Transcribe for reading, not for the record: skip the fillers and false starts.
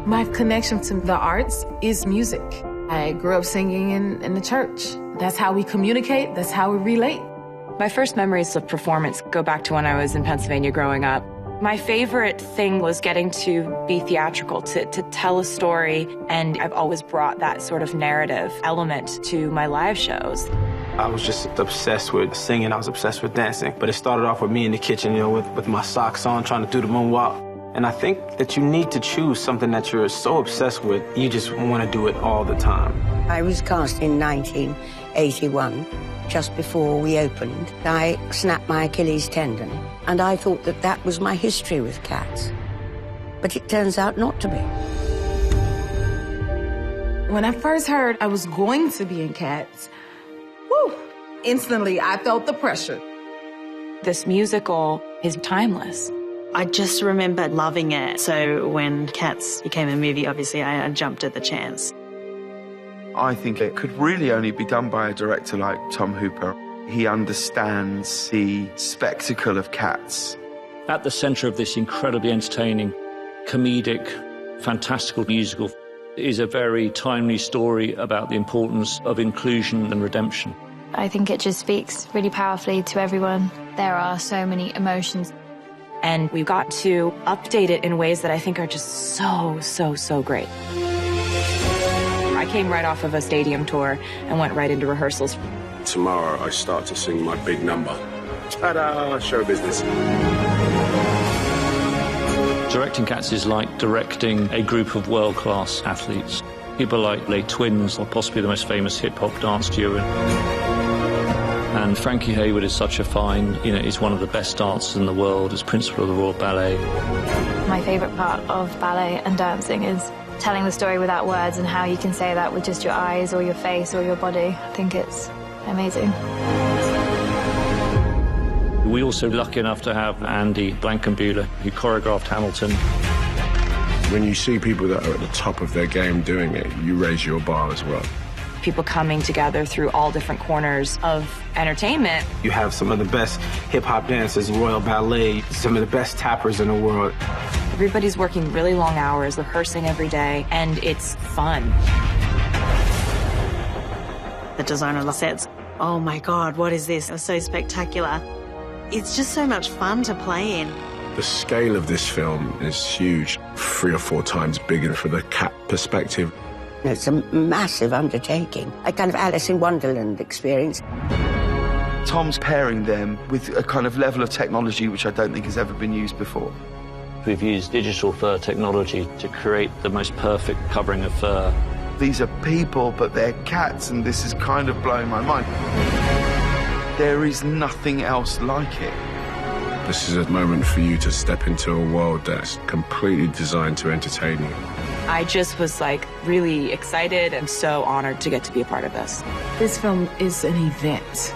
My connection to the arts is music. I grew up singing in the church. That's how we communicate. That's how we relate. My first memories of performance go back to when I was in Pennsylvania growing up. My favorite thing was getting to be theatrical, to tell a story, and I've always brought that sort of narrative element to my live shows. I was just obsessed with singing. I was obsessed with dancing. But it started off with me in the kitchen, with my socks on, trying to do the moonwalk. And I think that you need to choose something that you're so obsessed with, you just want to do it all the time. I was cast in 1981, just before we opened. I snapped my Achilles tendon, and I thought that that was my history with Cats. But it turns out not to be. When I first heard I was going to be in Cats, instantly I felt the pressure. This musical is timeless. I just remember loving it. So when Cats became a movie, obviously I jumped at the chance. I think it could really only be done by a director like Tom Hooper. He understands the spectacle of Cats. At the centre of this incredibly entertaining, comedic, fantastical musical is a very timely story about the importance of inclusion and redemption. I think it just speaks really powerfully to everyone. There are so many emotions. And we've got to update it in ways that I think are just so great. I came right off of a stadium tour and went right into rehearsals. Tomorrow I start to sing my big number. Ta-da! Show business. Directing Cats is like directing a group of world-class athletes. People like Les Twins, or possibly the most famous hip-hop dance duo. And Frankie Hayward is such a fine, he's one of the best dancers in the world as principal of the Royal Ballet. My favourite part of ballet and dancing is telling the story without words and how you can say that with just your eyes or your face or your body. I think it's amazing. We're also lucky enough to have Andy Blankenbuehler, who choreographed Hamilton. When you see people that are at the top of their game doing it, you raise your bar as well. People coming together through all different corners of entertainment. You have some of the best hip-hop dancers, Royal Ballet, some of the best tappers in the world. Everybody's working really long hours, rehearsing every day, and it's fun. The designer of the sets, oh my God, what is this? It was so spectacular. It's just so much fun to play in. The scale of this film is huge, 3 or 4 times bigger for the Cat perspective. It's a massive undertaking, a kind of Alice in Wonderland experience. Tom's pairing them with a kind of level of technology which I don't think has ever been used before. We've used digital fur technology to create the most perfect covering of fur. These are people, but they're cats, and this is kind of blowing my mind. There is nothing else like it. This is a moment for you to step into a world that's completely designed to entertain you. I just was really excited and so honored to get to be a part of this. This film is an event.